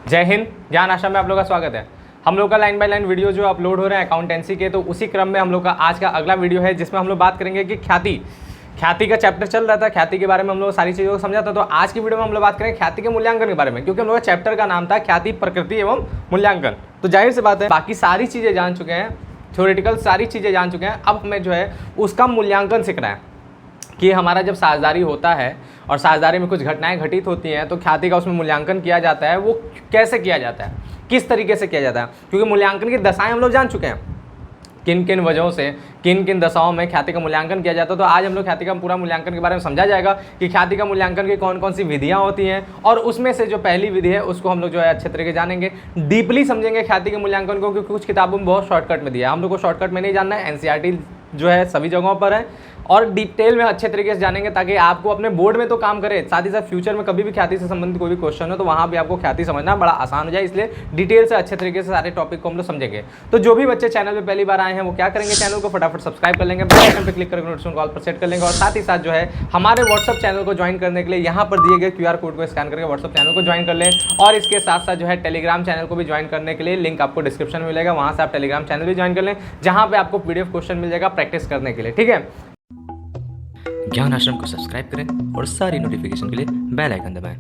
जय हिंद। ज्ञान आश्रम में आप लोग का स्वागत है। हम लोग का लाइन बाय लाइन वीडियो जो अपलोड हो रहे हैं अकाउंटेंसी के, तो उसी क्रम में हम लोग का आज का अगला वीडियो है जिसमें हम लोग बात करेंगे कि ख्याति का चैप्टर चल रहा था। ख्याति के बारे में हम लोग सारी चीज़ों को समझा था। तो आज की वीडियो में हम लोग बात करेंगे ख्याति के मूल्यांकन के बारे में, क्योंकि हम लोग का चैप्टर का नाम था ख्याति, प्रकृति एवं मूल्यांकन। तो जाहिर सी बात है बाकी सारी चीज़ें जान चुके हैं, थ्योरेटिकल सारी चीज़ें जान चुके हैं। अब हमें जो है उसका मूल्यांकन सीखना है कि हमारा जब साझेदारी होता है और साझेदारी में कुछ घटनाएं घटित होती हैं तो ख्याति का उसमें मूल्यांकन किया जाता है। वो कैसे किया जाता है, किस तरीके से किया जाता है, क्योंकि मूल्यांकन की दशाएं हम लोग जान चुके हैं, किन किन वजहों से किन किन दशाओं में ख्याति का मूल्यांकन किया जाता है। तो आज हम लोग ख्याति का पूरा मूल्यांकन के बारे में समझा जाएगा कि ख्याति का मूल्यांकन की कौन कौन सी विधियां होती हैं, और उसमें से जो पहली विधि है उसको हम लोग जो है अच्छे तरीके जानेंगे, डीपली समझेंगे ख्याति के मूल्यांकन को, क्योंकि कुछ किताबों में बहुत शॉर्टकट में दिया है। हम लोग को शॉर्टकट में नहीं जानना है, एनसीईआरटी जो है सभी जगहों पर है, और डिटेल में अच्छे तरीके से जानेंगे ताकि आपको अपने बोर्ड में तो काम करे, साथ ही साथ फ्यूचर में कभी भी ख्याति से संबंधित कोई भी क्वेश्चन हो तो वहाँ भी आपको ख्याति समझना बड़ा आसान हो जाए। इसलिए डिटेल से अच्छे तरीके से सारे टॉपिक को हम लोग समझेंगे। तो जो भी बच्चे चैनल पे पहली बार आए हैं वो क्या करेंगे, चैनल को फटाफट सब्सक्राइब कर लेंगे, बेल आइकन पर क्लिक करके नोटिफिकेशन कॉल पर सेट कर लेंगे, और साथ ही साथ जो है हमारे व्हाट्सअप चैनल को ज्वाइन करने के लिए यहाँ पर दिए गए QR कोड को स्कैन करके व्हाट्सअप चैनल को ज्वाइन कर लें। और इसके साथ साथ जो है टेलीग्राम चैनल को भी ज्वाइन करने के लिए लिंक आपको डिस्क्रिप्शन में मिलेगा, वहाँ से आप टेलीग्राम चैनल भी ज्वाइन कर लें, जहाँ पे आपको PDF क्वेश्चन मिल जाएगा प्रैक्टिस करने के लिए। ठीक है, ज्ञान आश्रम को सब्सक्राइब करें और सारी नोटिफिकेशन के लिए बेल आइकन दबाएं।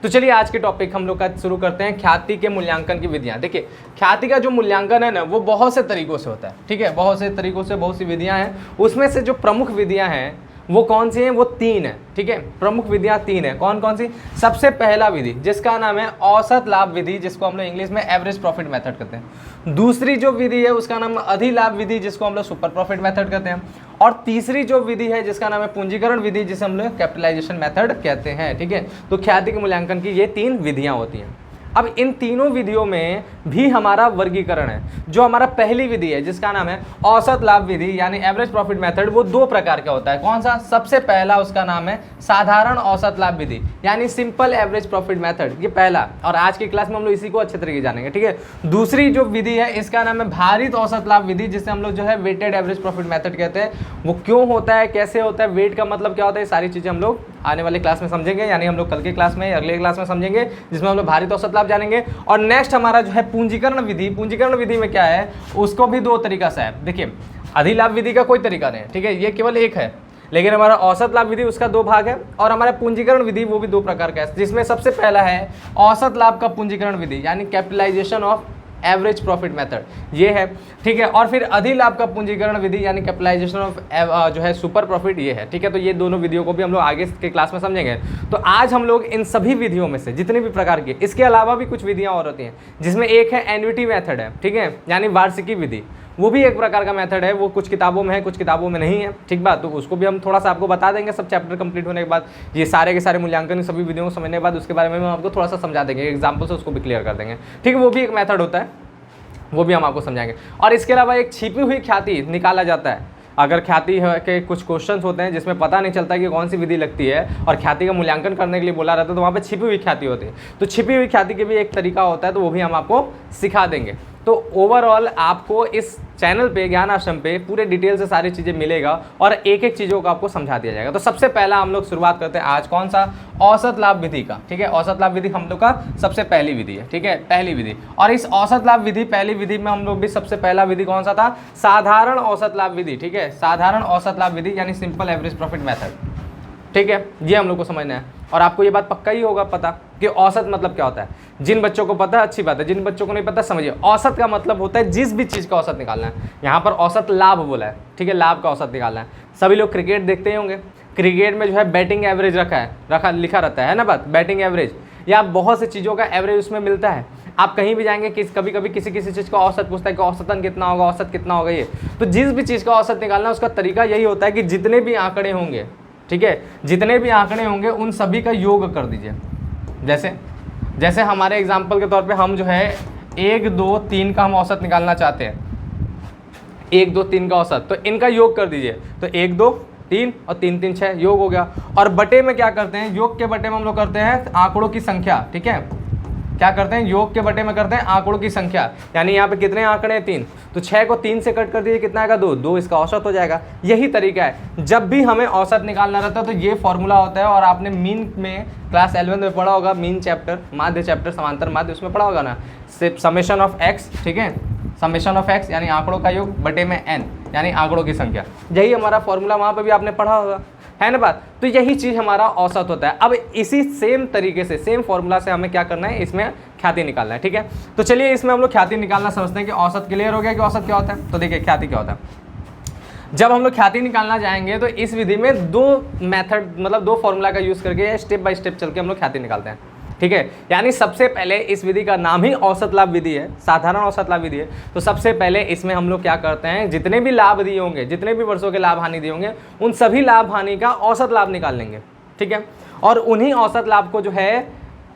तो चलिए आज के टॉपिक हम लोग का शुरू करते हैं, ख्याति के मूल्यांकन की विधियां। देखिए ख्याति का जो मूल्यांकन है ना वो बहुत से तरीकों से होता है। ठीक है, बहुत से तरीकों से बहुत सी विधियां हैं, उसमें से जो प्रमुख विधियां हैं वो कौन सी हैं, वो 3 है। ठीक है, प्रमुख विधियां 3 है। कौन कौन सी? सबसे पहला विधि जिसका नाम है औसत लाभ विधि, जिसको हम लोग इंग्लिश में एवरेज प्रॉफिट मेथड कहते हैं। दूसरी जो विधि है उसका नाम है अधिलाभ विधि, जिसको हम लोग सुपर प्रॉफिट मेथड कहते हैं। और तीसरी जो विधि है जिसका नाम है पूंजीकरण विधि, जिसे हम लोग कैपिटलाइजेशन मेथड कहते हैं। ठीक है, तो ख्याति के मूल्यांकन की ये 3 विधियां होती हैं। अब इन तीनों विधियों में भी हमारा वर्गीकरण है। जो हमारा पहली विधि है जिसका नाम है औसत लाभ विधि यानी एवरेज प्रॉफिट मेथड, वो 2 प्रकार का होता है। कौन सा? सबसे पहला उसका नाम है साधारण औसत लाभ विधि यानी सिंपल एवरेज प्रॉफिट मेथड, ये पहला, और आज की क्लास में हम लोग इसी को अच्छे तरीके जानेंगे। ठीक है, दूसरी जो विधि है इसका नाम है भारित औसत लाभ विधि, जिसे हम लोग जो है वेटेड एवरेज प्रॉफिट मेथड कहते हैं। वो क्यों होता है, कैसे होता है, वेट का मतलब क्या होता है, ये सारी चीजें हम लोग आने वाली क्लास में समझेंगे, यानी हम लोग कल के क्लास में अगले क्लास में समझेंगे, जिसमें हम लोग भारित औसत लाभ जानेंगे। और नेक्स्ट हमारा जो है पूंजीकरण विधि। पूंजीकरण विधि में क्या है, उसको भी 2 तरीका से है। देखिए अधिलाभ विधि का कोई तरीका नहीं है, ठीक है, ये केवल एक है, लेकिन हमारा औसत लाभ विधि उसका 2 भाग है, और हमारा पूंजीकरण विधि वो भी 2 प्रकार का है, जिसमें सबसे पहला है औसत लाभ का पूंजीकरण विधि यानी capitalization of average profit method, ये है। ठीक है, और फिर अधिलाभ का पूंजीकरण विधि यानी कैपिटलाइजेशन ऑफ जो है सुपर प्रॉफिट, ये है। ठीक है, तो ये दोनों विधियों को भी हम लोग आगे के क्लास में समझेंगे। तो आज हम लोग इन सभी विधियों में से जितने भी प्रकार की, इसके अलावा भी कुछ विधियां और होती हैं, जिसमें एक है एन्युटी मेथड है। ठीक है, यानी वार्षिकी विधि, वो भी एक प्रकार का मेथड है, वो कुछ किताबों में है कुछ किताबों में नहीं है। ठीक बात, तो उसको भी हम थोड़ा सा आपको बता देंगे सब चैप्टर कंप्लीट होने के बाद, ये सारे के सारे मूल्यांकन सभी विधियों को समझने के बाद उसके बारे में हम आपको थोड़ा सा समझा देंगे, एग्जाम्पल से उसको भी क्लियर कर देंगे। ठीक है, वो भी एक मेथड होता है, वो भी हम आपको समझाएंगे। और इसके अलावा एक छिपी हुई ख्याति निकाला जाता है। अगर ख्याति के कुछ क्वेश्चंस होते हैं जिसमें पता नहीं चलता कि कौन सी विधि लगती है और ख्याति का मूल्यांकन करने के लिए बोला रहता है, तो वहाँ पे छिपी हुई ख्याति होती है। तो छिपी हुई ख्याति के भी एक तरीका होता है, तो वो भी हम आपको सिखा देंगे। तो ओवरऑल आपको इस चैनल पे, ज्ञान आश्रम पे, पूरे डिटेल से सारी चीज़ें मिलेगा और एक एक चीज़ों को आपको समझा दिया जाएगा। तो सबसे पहला हम लोग शुरुआत करते हैं आज कौन सा, औसत लाभ विधि का। ठीक है, औसत लाभ विधि हम लोग का सबसे पहली विधि है। ठीक है, पहली विधि। और इस औसत लाभ विधि, पहली विधि में हम लोग भी सबसे पहला विधि कौन सा था, साधारण औसत लाभ विधि। ठीक है, साधारण औसत लाभ विधि यानी सिंपल एवरेज प्रॉफिट मेथड। ठीक है, ये हम लोग को समझना है, और आपको ये बात पक्का ही होगा पता कि औसत मतलब क्या होता है। जिन बच्चों को पता है अच्छी बात है, जिन बच्चों को नहीं पता समझिए। औसत का मतलब होता है जिस भी चीज़ का औसत निकालना है। यहाँ पर औसत लाभ बोला है, ठीक है, लाभ का औसत निकालना है। सभी लोग क्रिकेट देखते ही होंगे, क्रिकेट में जो है बैटिंग एवरेज लिखा रहता है ना बात, बैटिंग एवरेज, या बहुत सी चीज़ों का एवरेज उसमें मिलता है। आप कहीं भी जाएंगे कभी कभी किसी चीज़ का औसत पूछता है कि औसतन कितना होगा, औसत कितना होगा, ये तो जिस भी चीज़ का औसत निकालना उसका तरीका यही होता है कि जितने भी आंकड़े होंगे, ठीक है, जितने भी आंकड़े होंगे उन सभी का योग कर दीजिए। जैसे हमारे एग्जाम्पल के तौर पे हम जो है 1 2 3 का हम औसत निकालना चाहते हैं, 1 2 3 का औसत, तो इनका योग कर दीजिए। तो 1 2 3 और 3 3 6 योग हो गया। और बटे में क्या करते हैं, योग के बटे में हम लोग करते हैं आंकड़ों की संख्या। ठीक है, क्या करते हैं, योग के बटे में करते हैं आंकड़ों की संख्या, यानी यहाँ पे कितने आंकड़े हैं 3, तो 6 को 3 से कट कर दीजिए, कितना आएगा 2, 2 इसका औसत हो जाएगा। यही तरीका है, जब भी हमें औसत निकालना रहता है तो ये फॉर्मूला होता है। और आपने मीन में क्लास 11 में पढ़ा होगा, मीन चैप्टर, माध्य चैप्टर, समांतर माध्य, उसमें पढ़ा होगा ना, समेशन ऑफ एक्स, ठीक है, समेशन ऑफ एक्स यानी आंकड़ों का योग बटे में एन यानी आंकड़ों की संख्या, यही हमारा फॉर्मूला, वहाँ पे भी आपने पढ़ा होगा, है ना बात। तो यही चीज़ हमारा औसत होता है। अब इसी सेम तरीके से, सेम फॉर्मूला से हमें क्या करना है, इसमें ख्याति निकालना है, ठीक है। तो चलिए इसमें हम लोग ख्याति निकालना समझते हैं कि औसत क्लियर हो गया कि औसत क्या होता है। तो देखिए ख्याति क्या होता है, जब हम लोग ख्याति निकालना जाएंगे तो इस विधि में दो मेथड, मतलब दो फॉर्मूला का यूज़ करके स्टेप बाय स्टेप चल के हम लोग ख्याति निकालते हैं, ठीक है। यानी सबसे पहले इस विधि का नाम ही औसत लाभ विधि है, साधारण औसत लाभ विधि है। तो सबसे पहले इसमें हम लोग क्या करते हैं, जितने भी लाभ दिए होंगे, जितने भी वर्षों के लाभ हानि दिए होंगे, उन सभी लाभ हानि का औसत लाभ निकाल लेंगे, ठीक है। और उन्हीं औसत लाभ को जो है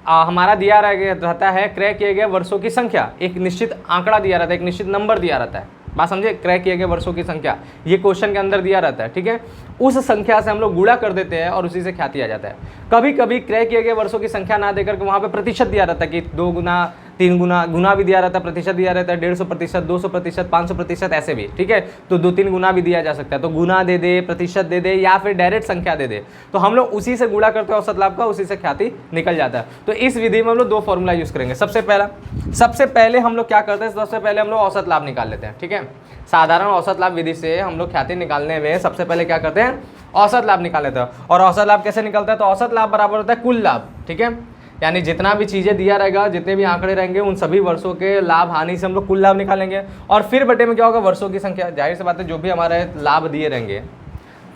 हमारा दिया रहता है क्रय किए गए वर्षों की संख्या, एक निश्चित आंकड़ा दिया रहता है, एक निश्चित नंबर दिया रहता है, बात समझे, क्रय किए गए वर्षों की संख्या, ये क्वेश्चन के अंदर दिया रहता है, ठीक है। उस संख्या से हम लोग गुणा कर देते हैं और उसी से ख्याति आ जाता है। कभी कभी क्रय किए गए वर्षों की संख्या ना देकर के वहाँ पे प्रतिशत दिया रहता है कि 2 गुना, 3 गुना, गुना भी दिया रहता है, प्रतिशत दिया रहता है, 150%, 200%, 500%, ऐसे भी, ठीक है। तो 2-3 गुना भी दिया जा सकता है, तो गुना दे दे, प्रतिशत दे दे, या फिर डायरेक्ट संख्या दे दे, तो हम लोग उसी से गुणा करते हैं औसत लाभ का, उसी से ख्याति निकल जाता है। तो इस विधि में हम लोग दो फॉर्मूला यूज करेंगे। सबसे पहले हम लोग क्या करते हैं, सबसे पहले हम लोग औसत लाभ निकाल लेते हैं, ठीक है। साधारण औसत लाभ विधि से हम लोग ख्याति निकालने में सबसे पहले क्या करते हैं, औसत लाभ निकाल लेते हैं। और औसत लाभ कैसे निकलता है, तो औसत लाभ बराबर होता है कुल लाभ, ठीक है। यानी जितना भी चीज़ें दिया रहेगा, जितने भी आंकड़े रहेंगे, उन सभी वर्षों के लाभ हानि से हम लोग कुल लाभ निकालेंगे। और फिर बटे में क्या होगा, वर्षों की संख्या। जाहिर सी बात है, जो भी हमारे लाभ दिए रहेंगे,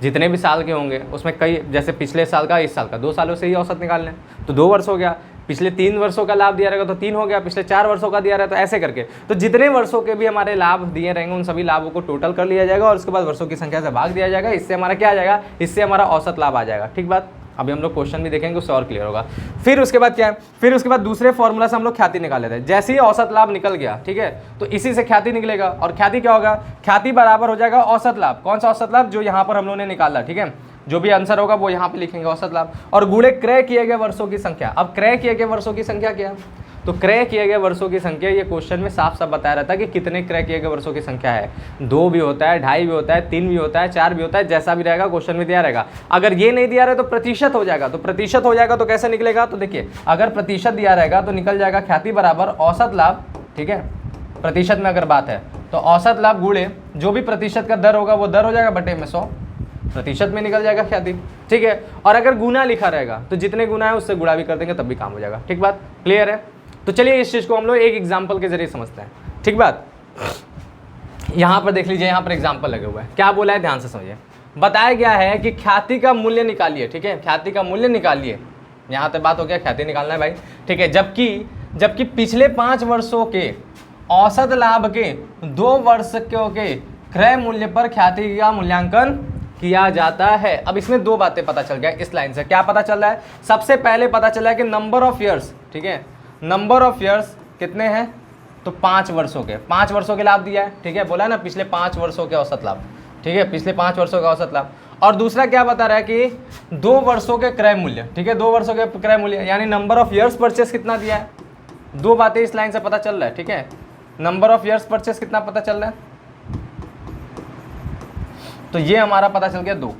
जितने भी साल के होंगे, उसमें कई, जैसे पिछले साल का, इस साल का, 2 सालों से ही औसत निकाल लें तो 2 वर्ष हो गया। पिछले 3 वर्षों का लाभ दिया रहेगा तो 3 हो गया, पिछले 4 वर्षों का दिया रहेगा तो ऐसे करके, तो जितने वर्षों के भी हमारे लाभ दिए रहेंगे, उन सभी लाभों को टोटल कर लिया जाएगा और उसके बाद वर्षों की संख्या से भाग दिया जाएगा। इससे हमारा क्या आ जाएगा, इससे हमारा औसत लाभ आ जाएगा, ठीक बात। अभी हम लोग क्वेश्चन भी देखेंगे, उससे और क्लियर होगा। फिर उसके बाद क्या है, फिर उसके बाद दूसरे फॉर्मूला से हम लोग ख्याति निकाल लेते हैं। जैसे ही औसत लाभ निकल गया, ठीक है, तो इसी से ख्याति निकलेगा। और ख्याति क्या होगा, ख्याति बराबर हो जाएगा औसत लाभ। कौन सा औसत लाभ, जो यहाँ पर हम लोगों ने निकाला, ठीक है। जो भी आंसर होगा वो यहाँ पे लिखेंगे औसत लाभ, और गुणे क्रय किए गए वर्षों की संख्या। अब क्रय किए गए वर्षों की संख्या क्या है, तो क्रय किए गए वर्षों की संख्या, ये क्वेश्चन में साफ साफ बताया रहता है कि कितने क्रय किए गए वर्षों की संख्या है। 2 भी होता है, 2.5 भी होता है, 3 भी होता है, 4 भी होता है, जैसा भी रहेगा क्वेश्चन में दिया रहेगा। अगर ये नहीं दिया रहा तो प्रतिशत हो जाएगा, तो प्रतिशत हो जाएगा तो कैसे निकलेगा, तो देखिए अगर प्रतिशत दिया रहेगा तो निकल जाएगा ख्याति बराबर औसत लाभ, ठीक है। प्रतिशत में अगर बात है तो औसत लाभ गुणे जो भी प्रतिशत का दर होगा वो दर हो जाएगा बटे में 100, प्रतिशत में निकल जाएगा ख्याति, ठीक है। और अगर गुना लिखा रहेगा तो जितने गुना है उससे गुणा भी कर देंगे तब भी काम हो जाएगा, ठीक बात, क्लियर है। तो चलिए इस चीज़ को हम लोग एक एग्जाम्पल के जरिए समझते हैं, ठीक बात। यहाँ पर देख लीजिए, यहाँ पर एग्जाम्पल लगे हुआ है, क्या बोला है ध्यान से समझिए। बताया गया है कि ख्याति का मूल्य निकालिए, ठीक है, ख्याति का मूल्य निकालिए। यहाँ तक बात हो गया, ख्याति निकालना है भाई, ठीक है। जबकि पिछले 5 वर्षों के औसत लाभ के 2 वर्ष के क्रय मूल्य पर ख्याति का मूल्यांकन किया जाता है। अब इसमें 2 बातें पता चल गया इस लाइन से। क्या पता चल रहा है, सबसे पहले पता चला है कि नंबर ऑफ ईयर्स, ठीक है, नंबर ऑफ ईयर्स कितने हैं, तो 5 वर्षों के, 5 वर्षों के लाभ दिया है, ठीक है, बोला ना पिछले 5 वर्षों के औसत लाभ, ठीक है, पिछले 5 वर्षों का औसत लाभ। और दूसरा क्या बता रहा है कि 2 वर्षों के क्रय मूल्य, ठीक है, 2 वर्षों के क्रय मूल्य, यानी नंबर ऑफ ईयर्स परचेस कितना दिया है। 2 बातें इस लाइन से पता चल रहा है, ठीक है। नंबर ऑफ ईयर्स परचेस कितना पता चल रहा है, तो ये हमारा पता चल गया 2।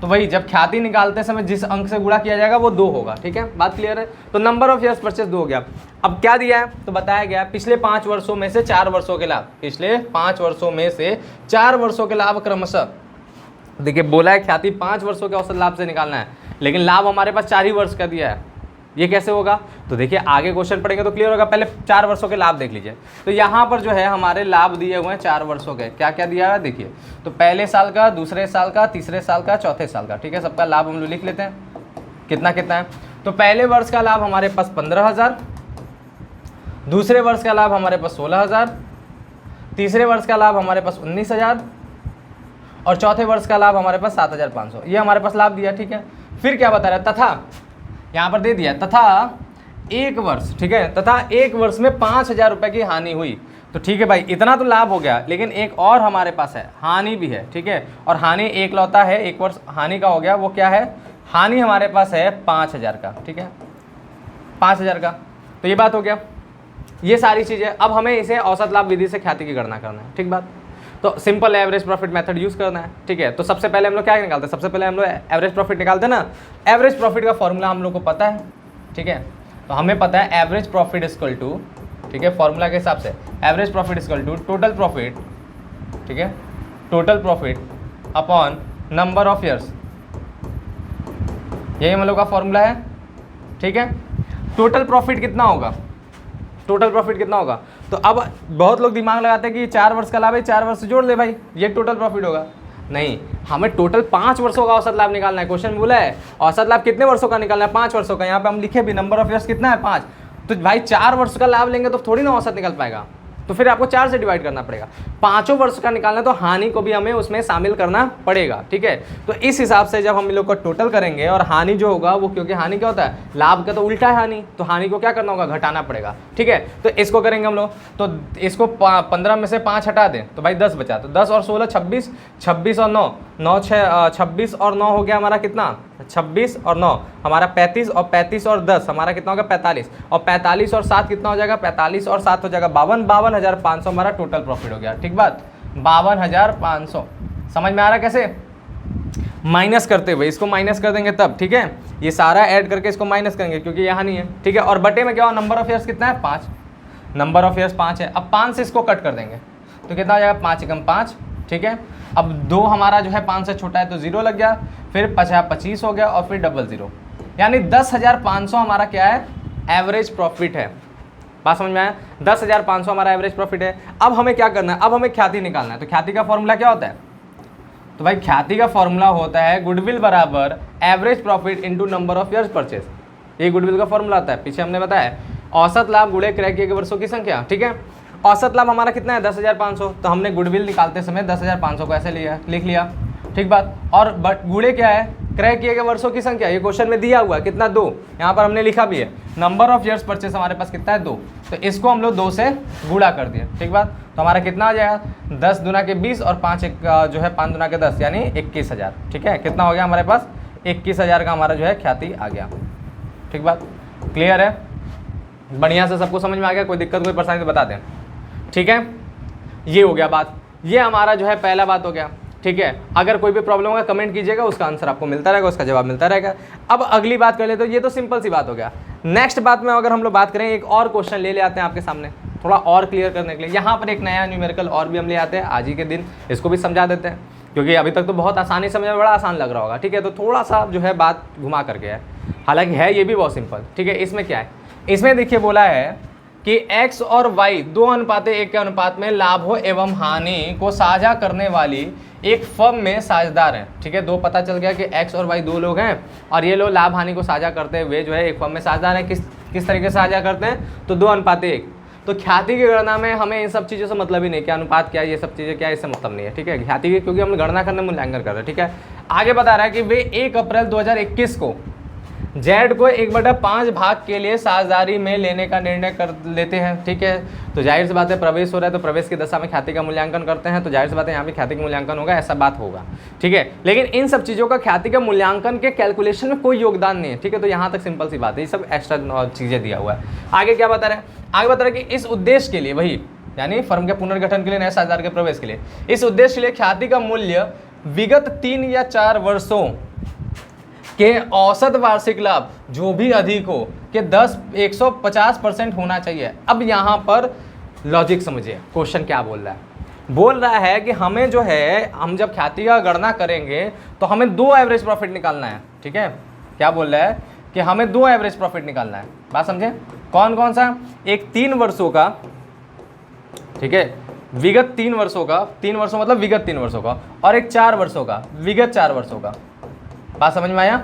तो वही जब ख्याति निकालते समय जिस अंक से गुणा किया जाएगा वो 2 होगा, ठीक है, बात क्लियर है। तो नंबर ऑफ ईयर्स परचेस 2 हो गया। अब क्या दिया है, तो बताया गया पिछले 5 वर्षों में से 4 वर्षों के लाभ, पिछले 5 वर्षों में से 4 वर्षों के लाभ क्रमशः। देखिए बोला है ख्याति 5 वर्षों के औसत लाभ से निकालना है, लेकिन लाभ हमारे पास 4 ही वर्ष का दिया है, ये कैसे होगा, तो देखिए आगे क्वेश्चन पढ़ेंगे तो क्लियर होगा। पहले 4 वर्षों के लाभ देख लीजिए। तो यहाँ पर जो है हमारे लाभ दिए हुए हैं 4 वर्षों के, क्या क्या दिया है देखिए, तो पहले साल का, दूसरे साल का, तीसरे साल का, चौथे साल का, ठीक है, सबका लाभ हम लोग लिख लेते हैं कितना कितना है। तो पहले वर्ष का लाभ हमारे पास 15,000, दूसरे वर्ष का लाभ हमारे पास 16,000, तीसरे वर्ष का लाभ हमारे पास 19,000 और चौथे वर्ष का लाभ हमारे पास 7,500, ये हमारे पास लाभ दिया, ठीक है। फिर क्या बता रहा है, तथा यहाँ पर दे दिया तथा 1 वर्ष, ठीक है, तथा 1 वर्ष में 5,000 रुपये की हानि हुई। तो ठीक है भाई, इतना तो लाभ हो गया, लेकिन एक और हमारे पास है, हानि भी है, ठीक है। और हानि एक लौता है, 1 वर्ष हानि का हो गया, वो क्या है, हानि हमारे पास है 5,000 का, ठीक है, 5,000 का। तो ये बात हो गया, ये सारी चीज़ें। अब हमें इसे औसत लाभ विधि से ख्याति की गणना करना है, ठीक बात। तो simple average profit method use करना है, ठीक है। तो सबसे पहले हम लोग क्या निकालते हैं, सबसे पहले हम लोग एवरेज प्रॉफिट निकालते हैं ना। एवरेज प्रॉफिट का फॉर्मूला हम लोग को पता है, ठीक है। तो हमें पता है एवरेज प्रॉफिट इक्वल टू, ठीक है, फॉर्मूला के हिसाब से average profit equal to total profit, ठीक है, total profit upon number of years, यही हम लोग का फॉर्मूला है, ठीक है। टोटल प्रॉफिट कितना होगा, टोटल प्रॉफिट कितना होगा। तो अब बहुत लोग दिमाग लगाते हैं कि 4 वर्ष का लाभ है, 4 वर्ष जोड़ ले भाई, ये टोटल प्रॉफिट होगा। नहीं, हमें टोटल 5 वर्षों का औसत लाभ निकालना है। क्वेश्चन में बोला है औसत लाभ कितने वर्षों का निकालना है, 5 वर्षों का। यहाँ पे हम लिखे भी नंबर ऑफ ईयर्स कितना है, 5। तो भाई 4 वर्ष का लाभ लेंगे तो थोड़ी ना औसत निकल पाएगा, तो फिर आपको 4 से डिवाइड करना पड़ेगा। 5 वर्ष का निकालना तो हानि को भी हमें उसमें शामिल करना पड़ेगा, ठीक है। तो इस हिसाब से जब हम इन लोग को टोटल करेंगे और हानि जो होगा वो, क्योंकि हानि क्या होता है, लाभ का तो उल्टा है हानि, तो हानि को क्या करना होगा, घटाना पड़ेगा, ठीक है। तो इसको करेंगे हम लोग, तो इसको 15 में से 5 हटा दें तो भाई 10 बचा। तो 10 और 16 26, 26 और 9 9 6 26 और 9 हो गया हमारा कितना, 26 और 9 हमारा 35, और 35 और 10 हमारा कितना होगा 45, और 45 और 7 कितना हो जाएगा, 45 और 7 हो जाएगा 52, 52,500 हमारा टोटल प्रॉफिट हो गया, ठीक बात। 52,500 समझ में आ रहा है कैसे, माइनस करते हुए, इसको माइनस कर देंगे तब, ठीक है। ये सारा ऐड करके इसको माइनस करेंगे क्योंकि यहाँ नहीं है, ठीक है। और बटे में क्या हो, नंबर ऑफ ईयर्स कितना है, 5, नंबर ऑफ ईयर्स 5 है। अब 5 से इसको कट कर देंगे तो कितना हो जाएगा, 5 एकम 5, ठीक है। अब 2 हमारा जो है 5 से छोटा है तो 0 लग गया, फिर 25 हो गया और फिर 00, यानी 10,500 हमारा क्या है, एवरेज प्रॉफिट है। बात समझ में आया, 10,500 हमारा एवरेज प्रॉफिट है। अब हमें क्या करना है, अब हमें ख्याति निकालना है। तो ख्याति का फॉर्मूला क्या होता है, तो भाई ख्याति का फॉर्मूला होता है गुडविल बराबर average profit into number of years purchase, ये गुडविल का फॉर्मूला आता है। पीछे हमने बताया औसत लाभ गुणे क्रय किए गए वर्षों की संख्या, ठीक है। औसत लाभ हमारा कितना है, 10,500, तो हमने गुडविल निकालते समय 10,500 को ऐसे लिख लिया, ठीक बात। और बट गुणे क्या है, क्रय किए गए वर्षों की संख्या, ये क्वेश्चन में दिया हुआ है कितना, 2, यहाँ पर हमने लिखा भी है। नंबर ऑफ ईयर्स परचेस हमारे पास कितना है, 2, तो इसको हम लोग 2 से गुणा कर दिए, ठीक बात। तो हमारा कितना आ जाएगा, 10 दूना के 20 और 5 जो है 5 दूना के 10, यानी 21,000, ठीक है। कितना हो गया हमारे पास, 21,000 का हमारा जो है ख्याति आ गया, ठीक बात। क्लियर है, बढ़िया से सबको समझ में आ गया, कोई दिक्कत कोई परेशानी तो बता दें, ठीक है। ये हो गया बात, ये हमारा जो है पहला बात हो गया, ठीक है। अगर कोई भी प्रॉब्लम होगा कमेंट कीजिएगा, उसका आंसर आपको मिलता रहेगा, उसका जवाब मिलता रहेगा। अब अगली बात कर ले, तो ये तो सिंपल सी बात हो गया। नेक्स्ट बात में अगर हम लोग बात करें, एक और क्वेश्चन ले आते हैं आपके सामने थोड़ा और क्लियर करने के लिए। यहाँ पर एक नया न्यूमेरिकल और भी हम ले आते हैं आज ही के दिन, इसको भी समझा देते हैं, क्योंकि अभी तक तो बहुत आसानी समझने में बड़ा आसान लग रहा होगा, ठीक है। तो थोड़ा सा जो है बात घुमा करके है, हालांकि है ये भी बहुत सिंपल, ठीक है। इसमें क्या है, इसमें देखिए बोला है कि x और y 2:1 के अनुपात में लाभ हो एवं हानि को साझा करने वाली एक फर्म में साझेदार हैं, ठीक है। 2 पता चल गया कि x और y 2 लोग हैं और ये लोग लाभ हानि को साझा करते हुए जो है एक फर्म में साझेदार हैं। किस तरीके से साझा करते हैं, तो 2:1। तो ख्याति की गणना में हमें इन सब चीज़ों से मतलब ही नहीं, क्या अनुपात क्या है, ये सब चीज़ें क्या है, इससे मतलब नहीं है, ठीक है। ख्याति की क्योंकि हम गणना करने मूल्यांकन कर रहे हैं, ठीक है। आगे बता रहा है कि वे 1 अप्रैल 2021 को जेड को 1/5 भाग के लिए साझेदारी में लेने का निर्णय कर लेते हैं, ठीक है। तो जाहिर सी बात है प्रवेश हो रहा है, तो प्रवेश की दशा में ख्याति का मूल्यांकन करते हैं, तो जाहिर सी बात है यहाँ भी ख्याति का मूल्यांकन होगा, ऐसा बात होगा, ठीक है। लेकिन इन सब चीज़ों का ख्याति का मूल्यांकन के कैलकुलेशन में कोई योगदान नहीं है, ठीक है। तो यहाँ तक सिंपल सी बात है, ये सब एक्स्ट्रा चीज़ें दिया हुआ है। आगे क्या बता रहे हैं, आगे बता रहे हैं कि इस उद्देश्य के लिए, वही यानी फर्म के पुनर्गठन के लिए, नए साझेदार के प्रवेश के लिए, इस उद्देश्य के लिए ख्याति का मूल्य विगत 3 या 4 वर्षों के औसत वार्षिक लाभ जो भी अधिक हो के 150% होना चाहिए। अब यहाँ पर लॉजिक समझिए, क्वेश्चन क्या बोल रहा है, बोल रहा है कि हमें जो है, हम जब ख्याति का गणना करेंगे तो हमें 2 एवरेज प्रॉफिट निकालना है, ठीक है। क्या बोल रहा है कि हमें 2 एवरेज प्रॉफिट निकालना है, बात समझे, कौन कौन सा, एक 3 वर्षों का, ठीक है, विगत 3 वर्षों का, 3 वर्षों मतलब विगत 3 वर्षों का, और एक 4 वर्षों का, विगत 4 वर्षों का। बात समझ में आया,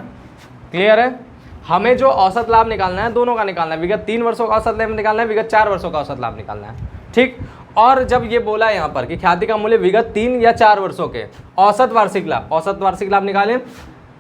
क्लियर है। हमें जो औसत लाभ निकालना है दोनों का निकालना है, विगत 3 वर्षों का औसत लाभ निकालना है, विगत 4 वर्षों का औसत लाभ निकालना है, ठीक। और जब ये बोला है यहाँ पर कि ख्याति का मूल्य विगत 3 या 4 वर्षों के औसत वार्षिक लाभ निकालें,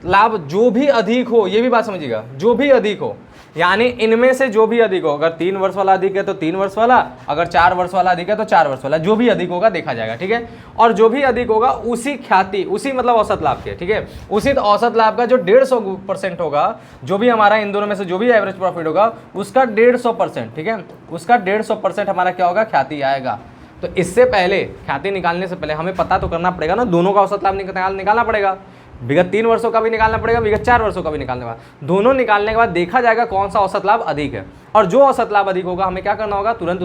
लाभ जो भी अधिक हो, ये भी बात समझिएगा, जो भी अधिक हो यानी इनमें से जो भी अधिक हो, अगर 3 वर्ष वाला अधिक है तो 3 वर्ष वाला, अगर 4 वर्ष वाला अधिक है तो 4 वर्ष वाला, जो भी अधिक होगा देखा जाएगा, ठीक है। और जो भी अधिक होगा उसी ख्याति, उसी मतलब औसत लाभ के, ठीक है, उसी औसत लाभ का जो 150% होगा, जो भी हमारा इन दोनों में से जो भी एवरेज प्रॉफिट होगा उसका 150%, ठीक है, उसका 150% हमारा क्या होगा, ख्याति आएगा। तो इससे पहले ख्याति निकालने से पहले हमें पता तो करना पड़ेगा ना, दोनों का औसत लाभ निकालना पड़ेगा। विगत 3 वर्षों का भी निकालना पड़ेगा, विगत 4 वर्षों का भी निकालने का, दोनों निकालने के बाद देखा जाएगा कौन सा औसत लाभ अधिक है। और जो औसत लाभ अधिक होगा हमें क्या करना होगा, तुरंत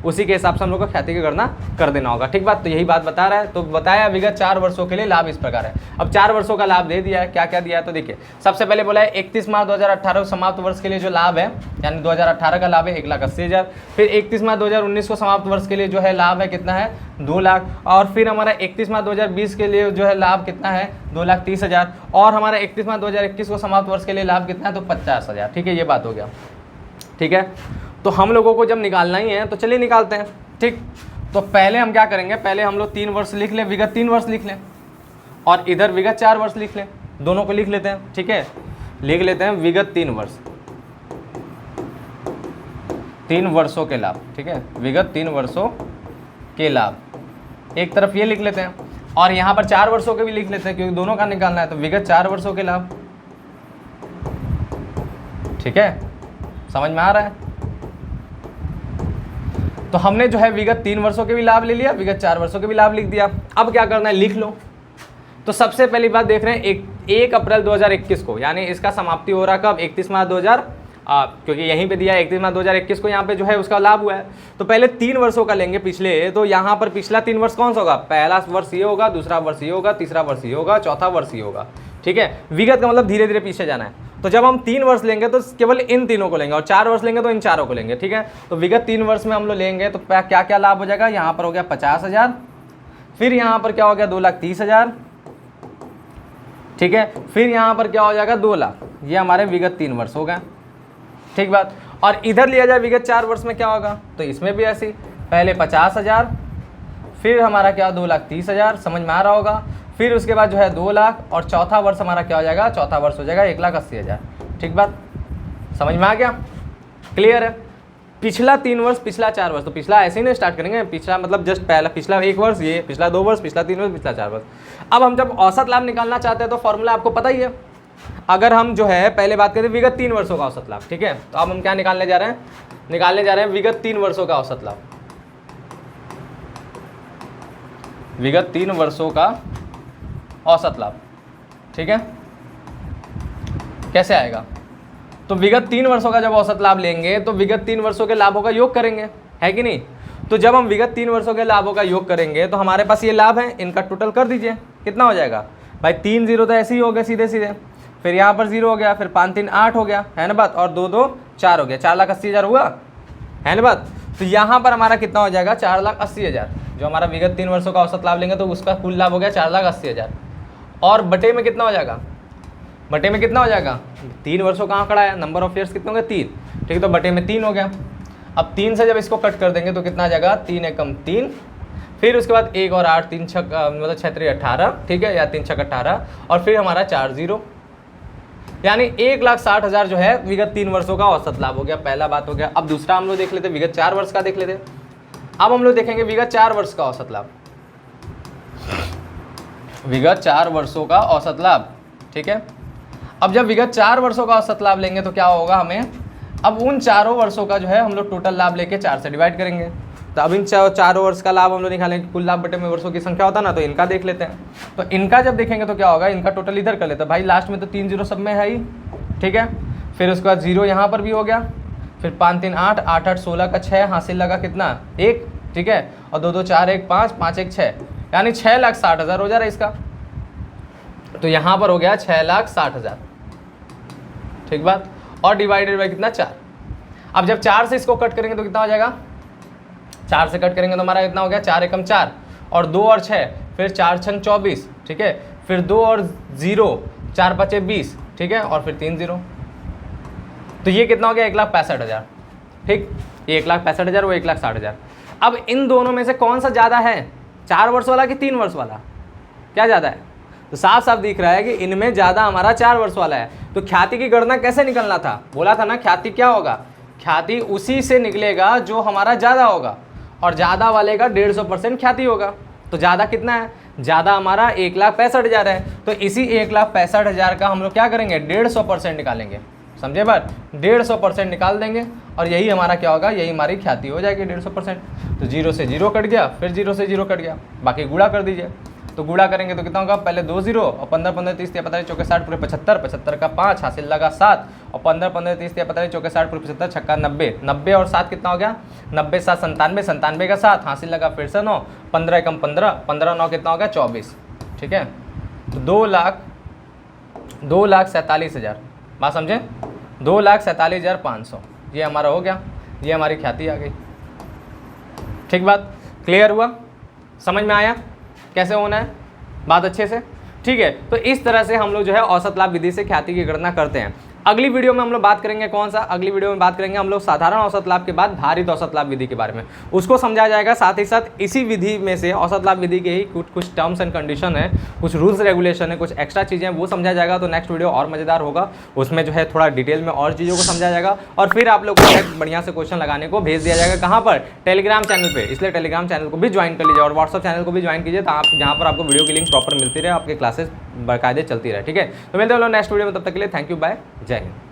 उसी के हिसाब से हम लोग को ख्याति की गणना कर देना होगा, ठीक बात। तो यही बात बता रहा है। तो बताया विगत 4 वर्षों के लिए लाभ इस प्रकार है। अब 4 वर्षों का लाभ दे दिया है, क्या क्या दिया है, तो देखिए सबसे पहले बोला है 31 मार्च 2018 समाप्त वर्ष के लिए जो लाभ है, यानी 2018 का लाभ है 1,80,000। फिर 31 मार्च 2019 को समाप्त वर्ष के लिए जो है लाभ है कितना है, 2 लाख। और फिर हमारा 31 मार्च 2020 के लिए जो है लाभ कितना है, 2,30,000। और हमारा 31 मार्च 2021 को समाप्त वर्ष के लिए लाभ कितना है, तो 50,000, ठीक है, ये बात हो गया, ठीक है। तो हम लोगों को जब निकालना ही है तो चलिए निकालते हैं, ठीक। तो पहले हम क्या करेंगे, पहले हम लोग 3 वर्ष लिख लें, विगत 3 वर्ष लिख लें, और इधर विगत 4 वर्ष लिख लें, दोनों को लिख लेते हैं, ठीक है। लिख लेते हैं विगत 3 वर्ष, 3 वर्षों के लाभ, ठीक है, विगत 3 वर्षों के लाभ एक तरफ ये लिख लेते हैं, और यहाँ पर 4 वर्षों के भी लिख लेते हैं क्योंकि दोनों का निकालना है। तो विगत 4 वर्षों के लाभ, ठीक है, समझ में आ रहा है। तो हमने जो है विगत 3 वर्षों के भी लाभ ले लिया, विगत 4 वर्षों के भी लाभ लिख दिया। अब क्या करना है, लिख लो। तो सबसे पहली बात देख रहे हैं 1 अप्रैल 2021 को, यानी इसका समाप्ति हो रहा कब, 31 मार्च 2000, क्योंकि यहीं पे दिया है 31 मार्च 2021 को यहाँ पे जो है उसका लाभ हुआ है। तो पहले 3 वर्षों का लेंगे पिछले, तो यहाँ पर पिछला 3 वर्ष कौन सा होगा, पहला वर्ष ये होगा, दूसरा वर्ष ये होगा, तीसरा वर्ष ये होगा, चौथा वर्ष ये होगा, ठीक है। विगत का मतलब धीरे धीरे पीछे जाना है। तो जब हम 3 वर्ष लेंगे तो केवल इन तीनों को लेंगे, और 4 वर्ष लेंगे तो इन चारों को लेंगे, ठीक है। तो विगत 3 वर्ष में हम लोग लेंगे तो क्या क्या लाभ हो जाएगा, यहाँ पर हो गया 50,000, फिर यहाँ पर क्या हो गया 2,30,000, ठीक है। फिर यहाँ पर क्या हो जाएगा 2 लाख, ये हमारे विगत 3 वर्ष हो गए, ठीक बात। और इधर लिया जाए विगत 4 वर्ष में क्या होगा, तो इसमें भी ऐसी, पहले 50,000, फिर हमारा क्या 2,30,000, समझ में आ रहा होगा। फिर उसके बाद जो है 2 लाख, और चौथा वर्ष हमारा क्या हो जाएगा, चौथा वर्ष हो जाएगा 1,80,000, ठीक बात, समझ में आ गया, क्लियर है। पिछला 3 वर्ष, पिछला 4 वर्ष, तो पिछला ऐसे ही नहीं स्टार्ट करेंगे, पिछला मतलब जस्ट पहला पिछला 1 वर्ष, ये पिछला 2 वर्ष, पिछला 3 वर्ष, पिछला 4 वर्ष। अब हम जब औसत लाभ निकालना चाहते हैं तो फॉर्मूला आपको पता ही है। अगर हम जो है पहले बात करें विगत 3 वर्षों का औसत लाभ, ठीक है, तो अब हम क्या निकालने जा रहे हैं, निकालने जा रहे हैं विगत 3 वर्षों का औसत लाभ, विगत 3 वर्षों का औसत लाभ, ठीक है। कैसे आएगा, तो विगत 3 वर्षों का जब औसत लाभ लेंगे तो विगत 3 वर्षों के लाभों का योग करेंगे, है कि नहीं। तो जब हम विगत 3 वर्षों के लाभों का योग करेंगे तो हमारे पास ये लाभ है, इनका टोटल कर दीजिए, कितना हो जाएगा भाई, 3 0 तो ऐसे ही हो गए सीधे सीधे, फिर यहाँ पर 0 हो गया, फिर 5 3 8 हो गया, है ना बात, और 2 2 4 हो गया, 4,80,000 हुआ, है ना बात। तो यहाँ पर हमारा कितना हो जाएगा 4,80,000, जो हमारा विगत 3 वर्षों का औसत लाभ लेंगे तो उसका कुल लाभ हो गया 4,80,000। और बटे में कितना हो जाएगा, बटे में कितना हो जाएगा, 3 वर्षों का आंकड़ा है, नंबर ऑफ ईयर्स कितने हो गए 3, ठीक है, तो बटे में 3 हो गया। अब 3 से जब इसको कट कर देंगे तो कितना आ जाएगा, 3 एकम 3, फिर उसके बाद 1 और 8, 3 6 मतलब 6 3 18, ठीक है, या 3 6 18, और फिर हमारा 4 0, यानी 1,60,000 जो है विगत 3 वर्षों का औसत लाभ हो गया, पहला बात हो गया। अब दूसरा हम लोग देख लेते, विगत 4 वर्ष का देख लेते। अब हम लोग देखेंगे विगत 4 वर्ष का औसत लाभ, विगत 4 वर्षों का औसत लाभ, ठीक है। अब जब विगत 4 वर्षों का औसत लाभ लेंगे तो क्या होगा हमें, अब उन चारों वर्षों का जो है हम लोग टोटल लाभ लेके 4 से डिवाइड करेंगे। तो अब इन चारों वर्ष का लाभ हम लोग निकालेंगे, कुल लाभ बटे में वर्षों की संख्या होता है ना, तो इनका देख लेते हैं। तो इनका जब देखेंगे तो क्या होगा, इनका टोटल इधर कर लेते हैं भाई, लास्ट में तो 3 0 सब में है ही, ठीक है। फिर उसके बाद 0 यहाँ पर भी हो गया, फिर 5 3 8 8 8 16 का 6 हासिल लगा कितना 1, ठीक है, और 2 2 4 1 5 5 1 6, यानी 6,60,000 हो जा रहा है इसका। तो यहाँ पर हो गया 6,60,000, ठीक बात, और डिवाइडेड बाई कितना 4। अब जब 4 से इसको कट करेंगे तो कितना हो जाएगा, 4 से कट करेंगे तो हमारा कितना हो गया 4 एकम 4, और 2 और 6, फिर 4 6 24, ठीक है, फिर 2 और 0, 4 5 20, ठीक है, और फिर 3 0। तो ये कितना हो गया 1,65,000, ठीक, ये 1,65,000, वो 1,60,000। अब इन दोनों में से कौन सा ज़्यादा है, 4 वर्ष वाला कि 3 वर्ष वाला, क्या ज़्यादा है, तो साफ साफ दिख रहा है कि इनमें ज़्यादा हमारा 4 वर्ष वाला है। तो ख्याति की गणना कैसे निकलना था, बोला था ना ख्याति क्या होगा, ख्याति उसी से निकलेगा जो हमारा ज़्यादा होगा, और ज़्यादा वाले का 150% ख्याति होगा। तो ज़्यादा कितना है, ज़्यादा हमारा 1,65,000 है। तो इसी 1,65,000 का हम लोग क्या करेंगे, 150% निकालेंगे। समझे बात, 150% निकाल देंगे और यही हमारा क्या होगा, यही हमारी ख्याति हो जाएगी 150%। तो 0 से 0 कट गया, फिर 0 से 0 कट गया, बाकी गुणा कर दीजिए। तो गुणा करेंगे तो कितना होगा, पहले 2 0 और 15 15 30 45 चौके 60 पूरे 75, 75 का 5 हासिल लगा 7 और 15 15 30 45 चौके 60 पूरे 75 छक्का 90, 90 और 7 कितना हो गया, 90 7 97, 97 का 7 हासिल लगा फिर से 9, 15 कम 15, 15 9 कितना हो गया 24। ठीक है, तो 2,47,000, बात समझे, 2,47,500 ये हमारा हो गया, ये हमारी ख्याति आ गई। ठीक बात, क्लियर हुआ, समझ में आया कैसे होना है, बात अच्छे से। ठीक है, तो इस तरह से हम लोग जो है औसत लाभ विधि से ख्याति की गणना करते हैं। अगली वीडियो में हम लोग बात करेंगे कौन सा, अगली वीडियो में बात करेंगे हम लोग साधारण औसत लाभ के बाद भारित औसत लाभ विधि के बारे में, उसको समझाया जाएगा। साथ ही साथ इसी विधि में से औसत लाभ विधि के ही कुछ टर्म्स एंड कंडीशन है, कुछ रूल्स रेगुलेशन है, कुछ एक्स्ट्रा चीज़ें हैं, वो समझाया जाएगा। तो नेक्स्ट वीडियो और मज़ेदार होगा, उसमें जो है थोड़ा डिटेल में और चीज़ों को समझाया जाएगा और फिर आप लोग को बढ़िया से क्वेश्चन लगाने को भेज दिया जाएगा। कहाँ पर, टेलीग्राम चैनल पर, इसलिए टेलीग्राम चैनल को भी ज्वाइन कर लीजिए और व्हाट्सअप चैनल को भी ज्वाइन कीजिए, जहाँ पर आपको वीडियो की लिंक प्रॉपर मिलती रहे, आपके क्लासेस बाकायदे चलती रहे। ठीक है, तो मिलते हैं नेक्स्ट वीडियो में, तब तक के लिए थैंक यू, बाय, जय हिंद।